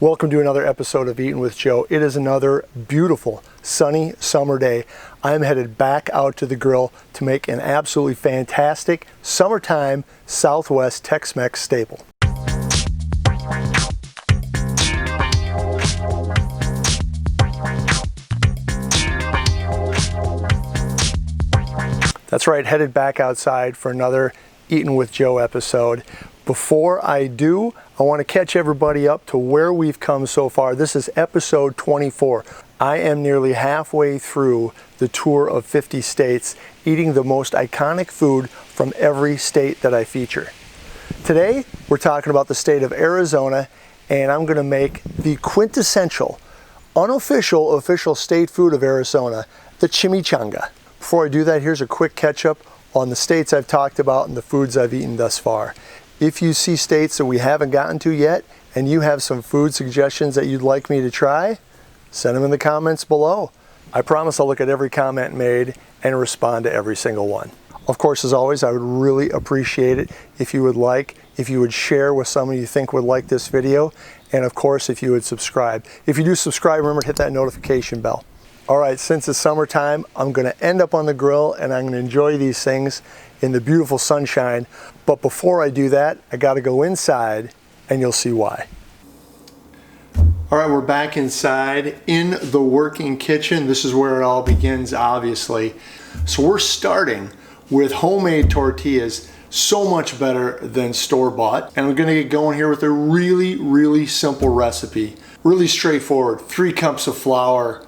Welcome to another episode of Eatin with Joe. It is another beautiful, sunny summer day. I'm headed back out to the grill to make an absolutely fantastic summertime Southwest Tex-Mex staple. That's right, headed back outside for another Eatin with Joe episode. Before I do, I want to catch everybody up to where we've come so far. This is episode 24. I am nearly halfway through the tour of 50 states, eating the most iconic food from every state that I feature. Today, we're talking about the state of Arizona, and I'm going to make the quintessential, unofficial, official state food of Arizona, the chimichanga. Before I do that, here's a quick catch-up on the states I've talked about and the foods I've eaten thus far. If you see states that we haven't gotten to yet and you have some food suggestions that you'd like me to try, send them in the comments below. I promise I'll look at every comment made and respond to every single one. Of course, as always, I would really appreciate it if you would share with someone you think would like this video, and of course, if you would subscribe. If you do subscribe, remember to hit that notification bell. All right, since it's summertime, I'm gonna end up on the grill and I'm gonna enjoy these things in the beautiful sunshine. But before I do that, I gotta go inside and you'll see why. All right, we're back inside in the working kitchen. This is where it all begins, obviously. So we're starting with homemade tortillas, so much better than store-bought. And we're gonna get going here with a really, really simple recipe. Really straightforward, 3 cups of flour,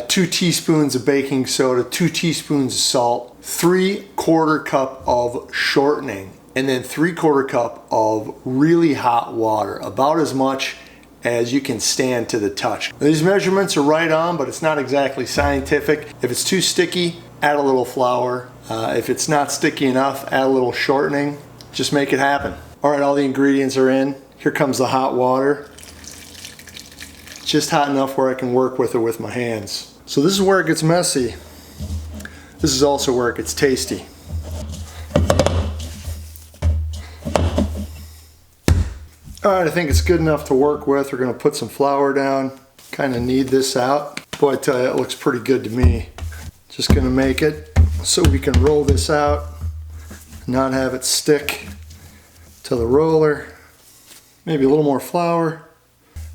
2 teaspoons of baking soda, 2 teaspoons of salt, 3/4 cup of shortening, and then 3/4 cup of really hot water, about as much as you can stand to the touch. These measurements are right on, but it's not exactly scientific. If it's too sticky, add a little flour. If it's not sticky enough, add a little shortening. Just make it happen. All right, all the ingredients are in. Here comes the hot water. Just hot enough where I can work with it with my hands. So this is where it gets messy. This is also where it gets tasty. All right, I think it's good enough to work with. We're gonna put some flour down, kind of knead this out. Boy, I tell you, it looks pretty good to me. Just gonna make it so we can roll this out, not have it stick to the roller. Maybe a little more flour.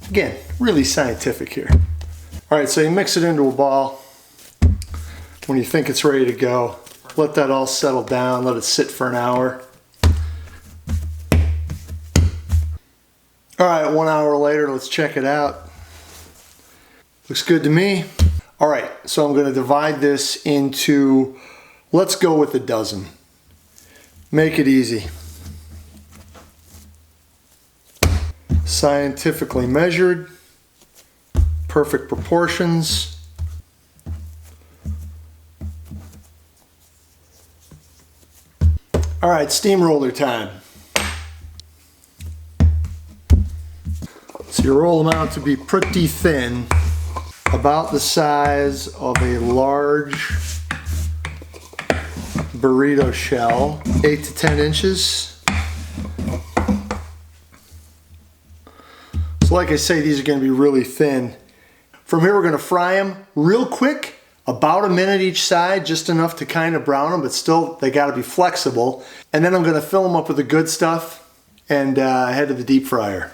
Again, really scientific here. All right, so you mix it into a ball. When you think it's ready to go, let that all settle down, let it sit for an hour. All right, 1 hour later, let's check it out. Looks good to me. All right, so I'm gonna divide this into, let's go with a dozen. Make it easy. Scientifically measured, perfect proportions. All right, steamroller time. So you roll them out to be pretty thin, about the size of a large burrito shell, 8 to 10 inches. Like I say, these are going to be really thin. From here, we're going to fry them real quick, about a minute each side, just enough to kind of brown them, but still they got to be flexible. And then I'm going to fill them up with the good stuff and head to the deep fryer.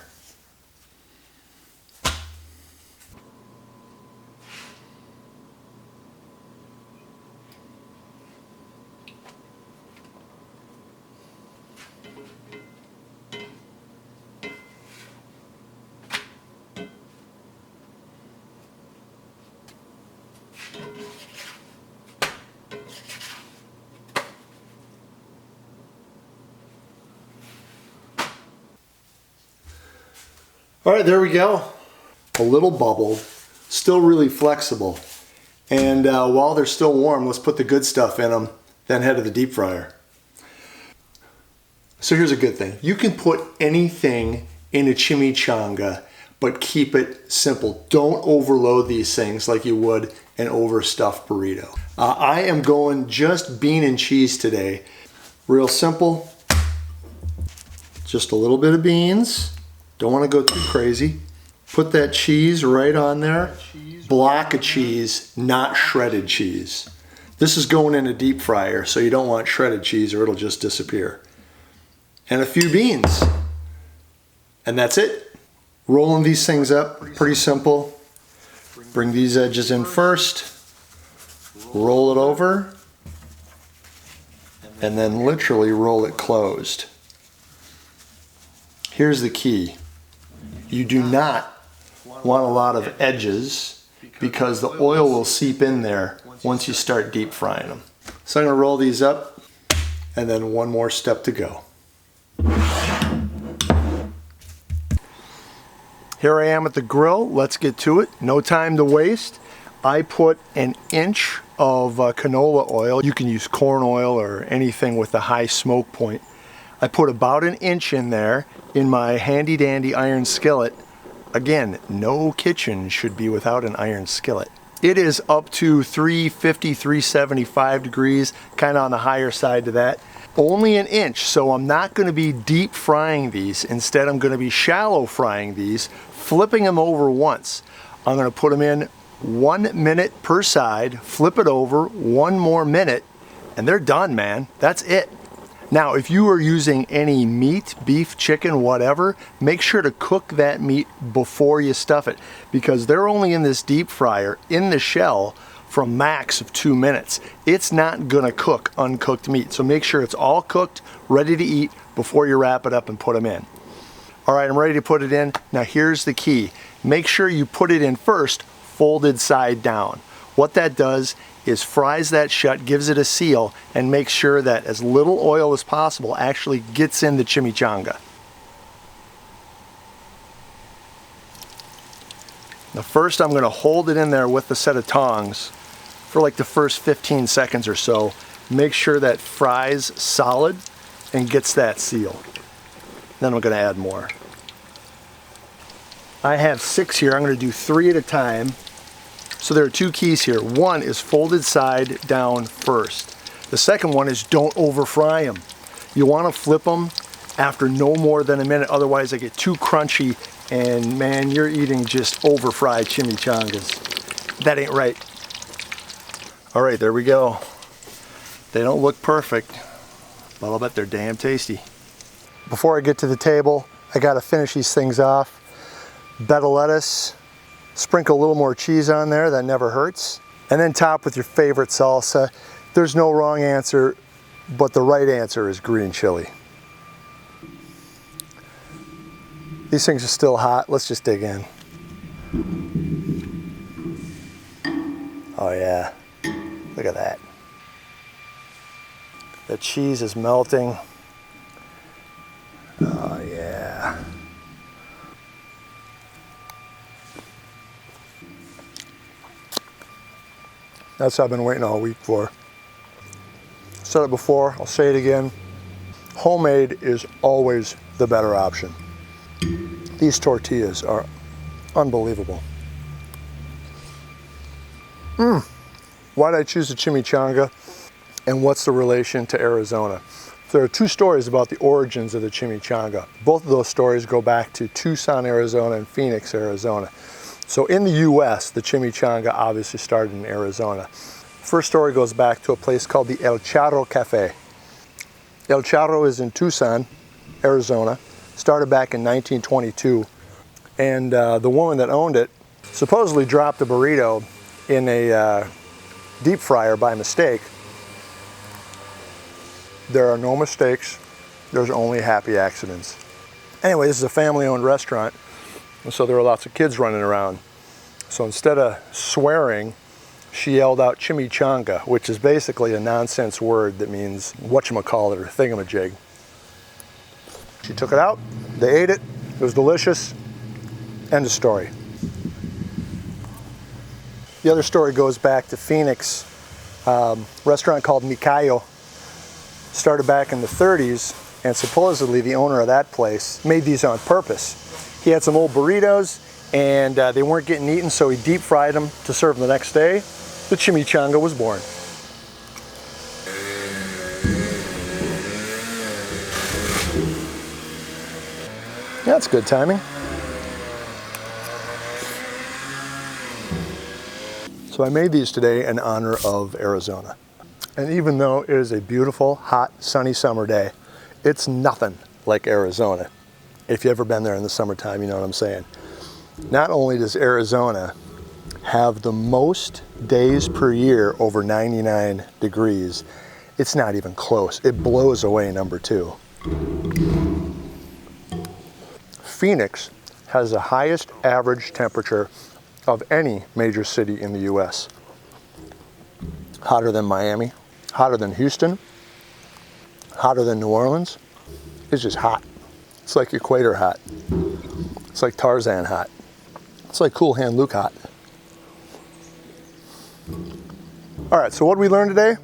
All right, there we go. A little bubbled, still really flexible. And while they're still warm, let's put the good stuff in them, then head to the deep fryer. So here's a good thing. You can put anything in a chimichanga, but keep it simple. Don't overload these things like you would an overstuffed burrito. I am going just bean and cheese today. Real simple. Just a little bit of beans. Don't want to go too crazy. Put that cheese right on there. Block of cheese, not shredded cheese. This is going in a deep fryer, so you don't want shredded cheese or it'll just disappear. And a few beans. And that's it. Rolling these things up, pretty simple. Bring these edges in first. Roll it over. And then literally roll it closed. Here's the key. You do not want a lot of edges because the oil will seep in there once you start deep frying them. So I'm going to roll these up and then one more step to go. Here I am at the grill. Let's get to it. No time to waste. I put an inch of canola oil. You can use corn oil or anything with a high smoke point. I put about an inch in there in my handy dandy iron skillet. Again, no kitchen should be without an iron skillet. It is up to 350, 375 degrees, kind of on the higher side to that. Only an inch, so I'm not going to be deep frying these. Instead, I'm going to be shallow frying these, flipping them over once. I'm going to put them in 1 minute per side, flip it over 1 more minute, and they're done, man. That's it. Now, if you are using any meat, beef, chicken, whatever, make sure to cook that meat before you stuff it, because they're only in this deep fryer in the shell for a max of 2 minutes. It's not gonna cook uncooked meat, so make sure it's all cooked, ready to eat before you wrap it up and put them in. All right, I'm ready to put it in. Now here's the key. Make sure you put it in first, folded side down. What that does is fries that shut, gives it a seal, and makes sure that as little oil as possible actually gets in the chimichanga. Now first I'm going to hold it in there with the set of tongs for like the first 15 seconds or so. Make sure that fries solid and gets that seal. Then I'm going to add more. I have 6 here. I'm going to do 3 at a time. So there are 2 keys here. One is folded side down first. The second one is don't over fry them. You want to flip them after no more than a minute, otherwise they get too crunchy and man, you're eating just over fried chimichangas. That ain't right. All right, there we go. They don't look perfect, but I'll bet they're damn tasty. Before I get to the table, I gotta finish these things off. Bed of lettuce. Sprinkle a little more cheese on there, that never hurts. And then top with your favorite salsa. There's no wrong answer, but the right answer is green chili. These things are still hot. Let's just dig in. Oh yeah, look at that. The cheese is melting. Oh yeah. That's what I've been waiting all week for. Said it before, I'll say it again. Homemade is always the better option. These tortillas are unbelievable. Why did I choose the chimichanga? And what's the relation to Arizona? There are 2 stories about the origins of the chimichanga. Both of those stories go back to Tucson, Arizona and Phoenix, Arizona. So in the US, the chimichanga obviously started in Arizona. First story goes back to a place called the El Charro Cafe. El Charro is in Tucson, Arizona. Started back in 1922. And the woman that owned it supposedly dropped a burrito in a deep fryer by mistake. There are no mistakes. There's only happy accidents. Anyway, this is a family-owned restaurant. And so there were lots of kids running around. So instead of swearing, she yelled out chimichanga, which is basically a nonsense word that means whatchamacallit or thingamajig. She took it out, they ate it, it was delicious, end of story. The other story goes back to Phoenix, restaurant called Mikayo. Started back in the 30s, and supposedly the owner of that place made these on purpose. He had some old burritos and they weren't getting eaten, so he deep fried them to serve them the next day. The chimichanga was born. That's good timing. So I made these today in honor of Arizona. And even though it is a beautiful, hot, sunny summer day, it's nothing like Arizona. If you've ever been there in the summertime, you know what I'm saying. Not only does Arizona have the most days per year over 99 degrees, it's not even close. It blows away number 2. Phoenix has the highest average temperature of any major city in the US. Hotter than Miami, hotter than Houston, hotter than New Orleans. It's just hot. It's like equator hot. It's like Tarzan hot. It's like Cool Hand Luke hot. All right, so what did we learn today?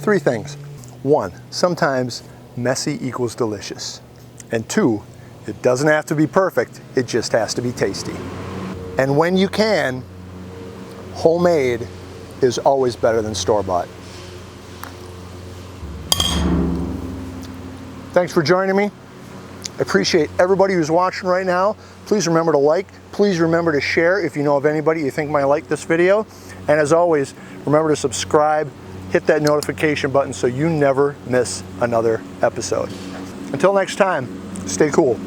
3 things. 1, sometimes messy equals delicious. And 2, it doesn't have to be perfect, it just has to be tasty. And when you can, homemade is always better than store-bought. Thanks for joining me. I appreciate everybody who's watching right now. Please remember to like, please remember to share if you know of anybody you think might like this video. And as always, remember to subscribe, hit that notification button so you never miss another episode. Until next time, stay cool.